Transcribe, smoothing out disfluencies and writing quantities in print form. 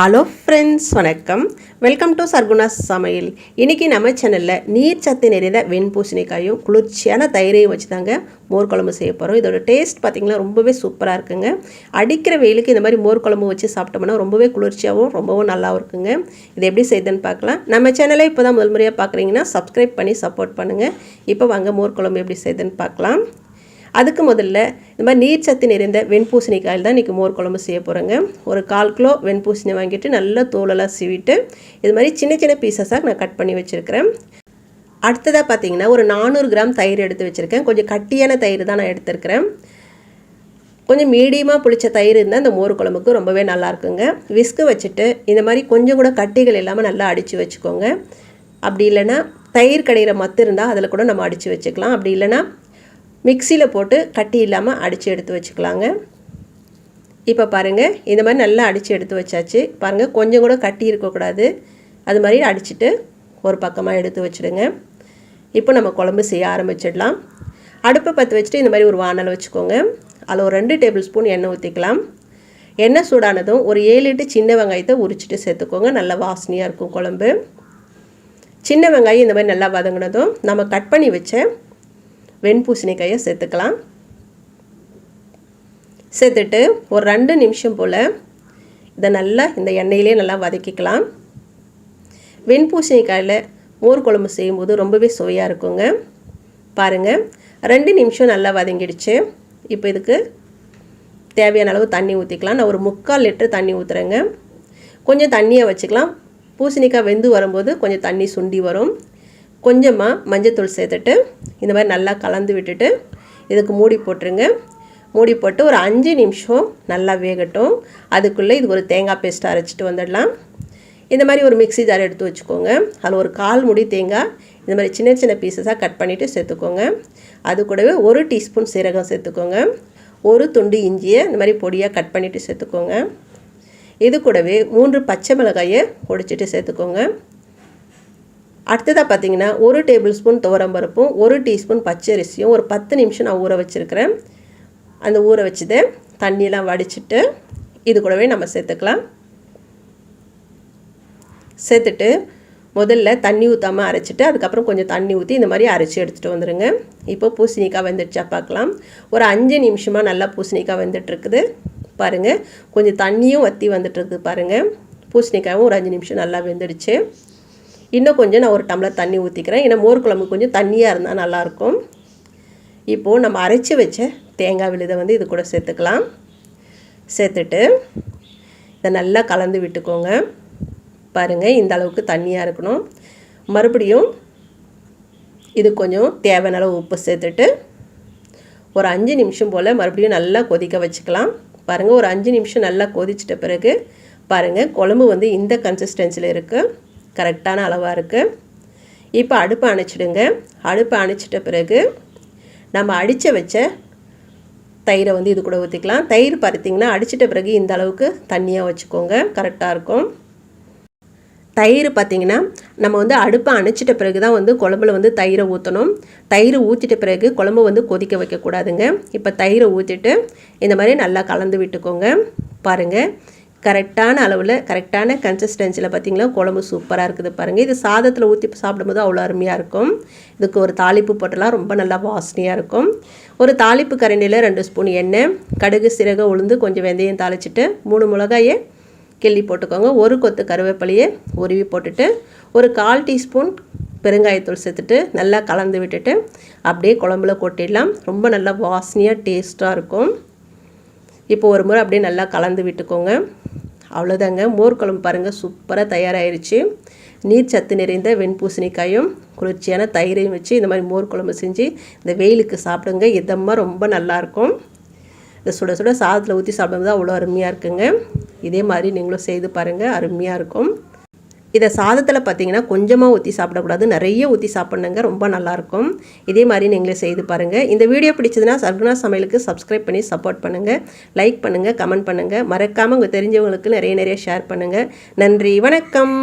Hello friends, வணக்கம். Welcome to Sargunas சமையல். இன்றைக்கி நம்ம சேனலில் நீர் சத்து நிறைந்த வெண்பூசணிக்காயும் குளிர்ச்சியான தயிரையும் வச்சு தாங்க மோர் குழம்பு செய்ய போகிறோம். இதோட டேஸ்ட் பார்த்திங்கன்னா ரொம்பவே சூப்பராக இருக்குங்க. அடிக்கிற வெயிலுக்கு இந்த மாதிரி மோர் குழம்பு வச்சு சாப்பிட்டோம்னா ரொம்பவே குளிர்ச்சியாகவும் ரொம்பவும் நல்லாவும் இருக்குங்க. இது எப்படி செய்யுதுன்னு பார்க்கலாம். நம்ம சேனலை இப்போ தான் முதல் முறையாக பார்க்குறீங்கன்னா சப்ஸ்கிரைப் பண்ணி சப்போர்ட் பண்ணுங்கள். இப்போ வாங்க மோர் குழம்பு எப்படி செய்யுதுன்னு பார்க்கலாம். அதுக்கு முதல்ல இந்த மாதிரி நீர் சத்து நிறைந்த வெண்பூசணிக்காயில் தான் இன்றைக்கி மோர் குழம்பு செய்ய போகிறேங்க. ஒரு 1/4 கிலோ வெண்பூசணி வாங்கிட்டு நல்லா தோலெல்லாம் சீவிட்டு இது மாதிரி சின்ன சின்ன பீசஸாக நான் கட் பண்ணி வச்சுருக்கிறேன். அடுத்ததாக பார்த்திங்கன்னா ஒரு 400 கிராம் தயிர் எடுத்து வச்சுருக்கேன். கொஞ்சம் கட்டியான தயிர் தான் நான் எடுத்துருக்கிறேன். கொஞ்சம் மீடியமாக புளிச்ச தயிர் இருந்தால் இந்த மோர் குழம்புக்கு ரொம்பவே நல்லாயிருக்குங்க. விஸ்கு வச்சுட்டு இந்த மாதிரி கொஞ்சம் கூட கட்டிகள் இல்லாமல் நல்லா அடித்து வச்சுக்கோங்க. அப்படி இல்லைன்னா தயிர் கடையிற மத்து இருந்தால் அதில் கூட நம்ம அடித்து வச்சுக்கலாம். அப்படி இல்லைன்னா மிக்சியில் போட்டு கட்டி இல்லாமல் அடித்து எடுத்து வச்சுக்கலாங்க. இப்போ பாருங்கள், இந்த மாதிரி நல்லா அடித்து எடுத்து வச்சாச்சு. பாருங்கள், கொஞ்சம் கூட கட்டி இருக்கக்கூடாது. அது மாதிரி அடிச்சுட்டு ஒரு பக்கமாக எடுத்து வச்சுடுங்க. இப்போ நம்ம குழம்பு செய்ய ஆரம்பிச்சிடலாம். அடுப்பை பற்ற வச்சுட்டு இந்த மாதிரி ஒரு வானல் வச்சுக்கோங்க. அதில் ஒரு 2 டேபிள் ஸ்பூன் எண்ணெய் ஊற்றிக்கலாம். எண்ணெய் சூடானதும் ஒரு 7 8 சின்ன வெங்காயத்தை உரிச்சிட்டு சேர்த்துக்கோங்க. நல்லா வாசனையாக இருக்கும் குழம்பு. சின்ன வெங்காயம் இந்த மாதிரி நல்லா வதங்கினதும் நம்ம கட் பண்ணி வச்ச வெண்பூசணிக்காயை சேர்த்துக்கலாம். சேர்த்துட்டு ஒரு 2 நிமிஷம் போல் இதை நல்லா இந்த எண்ணெயிலே நல்லா வதக்கிக்கலாம். வெண்பூசணிக்காயில் மோர் குழம்பு செய்யும்போது ரொம்பவே சுவையாக இருக்குங்க. பாருங்கள், 2 நிமிஷம் நல்லா வதங்கிடுச்சு. இப்போ இதுக்கு தேவையான அளவு தண்ணி ஊற்றிக்கலாம். நான் ஒரு 3/4 லிட்டர் தண்ணி ஊற்றுறேங்க. கொஞ்சம் தண்ணியை வச்சுக்கலாம். பூசணிக்காய் வெந்து வரும்போது கொஞ்சம் தண்ணி சுண்டி வரும். கொஞ்சமாக மஞ்சத்தூள் சேர்த்துட்டு இந்த மாதிரி நல்லா கலந்து விட்டுட்டு இதுக்கு மூடி போட்டுருங்க. மூடி போட்டு ஒரு 5 நிமிஷம் நல்லா வேகட்டும். அதுக்குள்ளே இது ஒரு தேங்காய் பேஸ்ட் அரைச்சிட்டு வந்துடலாம். இந்த மாதிரி ஒரு மிக்ஸி ஜார் எடுத்து வச்சுக்கோங்க. அதில் ஒரு 1/4 மூடி தேங்காய் இந்த மாதிரி சின்ன சின்ன பீசஸாக கட் பண்ணிவிட்டு சேர்த்துக்கோங்க. அது கூடவே 1 டீஸ்பூன் சீரகம் சேர்த்துக்கோங்க. ஒரு துண்டு இஞ்சியை இந்த மாதிரி பொடியாக கட் பண்ணிவிட்டு சேர்த்துக்கோங்க. இது கூடவே 3 பச்சை மிளகாயை பொடிச்சிட்டு சேர்த்துக்கோங்க. அடுத்ததாக பார்த்திங்கன்னா 1 டேபிள் ஸ்பூன் துவரம்பருப்பும் 1 டீஸ்பூன் பச்சரிசியும் ஒரு 10 நிமிஷம் நான் ஊற வச்சுருக்கிறேன். அந்த ஊற வச்சதை தண்ணியெலாம் வடிச்சிட்டு இது கூடவே நம்ம சேர்த்துக்கலாம். சேர்த்துட்டு முதல்ல தண்ணி ஊற்றாமல் அரைச்சிட்டு அதுக்கப்புறம் கொஞ்சம் தண்ணி ஊற்றி இந்த மாதிரி அரைச்சி எடுத்துகிட்டு வந்துடுங்க. இப்போ பூசணிக்காய் வெந்துடுச்சா பார்க்கலாம். ஒரு 5 நிமிஷமாக நல்லா பூசணிக்காய் வெந்துட்டுருக்குது. பாருங்கள், கொஞ்சம் தண்ணியும் வற்றி வந்துட்டுருக்குது. பாருங்கள், பூசணிக்காயும் ஒரு 5 நிமிஷம் நல்லா வெந்துடுச்சு. இன்னும் கொஞ்சம் நான் ஒரு டம்ளர் தண்ணி ஊற்றிக்கிறேன். ஏன்னா மோர் குழம்பு கொஞ்சம் தண்ணியாக இருந்தால் நல்லாயிருக்கும். இப்போது நம்ம அரைச்சி வச்ச தேங்காய் விழுதை வந்து இது கூட சேர்த்துக்கலாம். சேர்த்துட்டு இதை நல்லா கலந்து விட்டுக்கோங்க. பாருங்கள், இந்த அளவுக்கு தண்ணியாக இருக்கணும். மறுபடியும் இது கொஞ்சம் தேவையான அளவு உப்பு சேர்த்துட்டு ஒரு 5 நிமிஷம் போல் மறுபடியும் நல்லா கொதிக்க வச்சுக்கலாம். பாருங்கள், ஒரு 5 நிமிஷம் நல்லா கொதிச்சிட்ட பிறகு பாருங்கள், குழம்பு வந்து இந்த கன்சிஸ்டன்சியில் இருக்குது. கரெக்டான அளவாக இருக்குது. இப்போ அடுப்பை அணைச்சிடுங்க. அடுப்பை அணைச்சிட்ட பிறகு நம்ம அடித்து வச்ச தயிரை வந்து இது கூட ஊற்றிக்கலாம். தயிர் பார்த்திங்கன்னா அடிச்சிட்ட பிறகு இந்த அளவுக்கு தண்ணியாக வச்சுக்கோங்க. கரெக்டாக இருக்கும். தயிர் பார்த்திங்கன்னா நம்ம வந்து அடுப்பை அணைச்சிட்ட பிறகு தான் வந்து குழம்புல வந்து தயிரை ஊற்றணும். தயிர் ஊற்றிட்ட பிறகு குழம்பு வந்து கொதிக்க வைக்கக்கூடாதுங்க. இப்போ தயிரை ஊற்றிட்டு இந்த மாதிரி நல்லா கலந்து விட்டுக்கோங்க. பாருங்கள், கரெக்டான அளவில் கரெக்டான கன்சிஸ்டன்சியில் பார்த்திங்களா குழம்பு சூப்பராக இருக்குது. பாருங்கள், இது சாதத்தில் ஊற்றி சாப்பிடும்போது அவ்வளோ அருமையாக இருக்கும். இதுக்கு ஒரு தாளிப்பு போட்டலாம் ரொம்ப நல்லா வாசனையாக இருக்கும். ஒரு தாளிப்பு கரண்டியில் 2 ஸ்பூன் எண்ணெய், கடுகு, சீரகம், உளுந்து, கொஞ்சம் வெந்தயம் தாளிச்சிட்டு 3 மிளகாயை கிள்ளி போட்டுக்கோங்க. ஒரு கொத்து கருவேப்பிலையை உருவி போட்டுட்டு ஒரு 1/4 டீஸ்பூன் பெருங்காயத்தூள் சேர்த்துட்டு நல்லா கலந்து விட்டுட்டு அப்படியே குழம்புல கொட்டிடலாம். ரொம்ப நல்லா வாசனையாக டேஸ்ட்டாக இருக்கும். இப்போ ஒரு முறை அப்படியே நல்லா கலந்து விட்டுக்கோங்க. அவ்வளோதாங்க, மோர் குழம்பு பாருங்கள் சூப்பராக தயாராகிருச்சு. நீர் சத்து நிறைந்த வெண்பூசணிக்காயும் குளிர்ச்சியான தயிரையும் வச்சு இந்த மாதிரி மோர் குழம்பு செஞ்சு இந்த வெயிலுக்கு சாப்பிடுங்க. இதமாக ரொம்ப நல்லாயிருக்கும். இந்த சுட சுட சாதத்தில் ஊற்றி சாப்பிடும்போது அவ்வளோ அருமையாக இருக்குங்க. இதே மாதிரி நீங்களும் செய்து பாருங்கள், அருமையாக இருக்கும். இதை சாதத்தில் பார்த்திங்கன்னா கொஞ்சமாக ஊற்றி சாப்பிடக்கூடாது, நிறைய ஊற்றி சாப்பிட்ணுங்க. ரொம்ப நல்லாயிருக்கும். இதே மாதிரி நீங்களே செய்து பாருங்கள். இந்த வீடியோ பிடிச்சதுன்னா சர்குணாஸ் சமையலுக்கு சப்ஸ்கிரைப் பண்ணி சப்போர்ட் பண்ணுங்கள். லைக் பண்ணுங்கள், கமெண்ட் பண்ணுங்கள். மறக்காமல் உங்கள் தெரிஞ்சவங்களுக்கு நிறைய ஷேர் பண்ணுங்கள். நன்றி, வணக்கம்.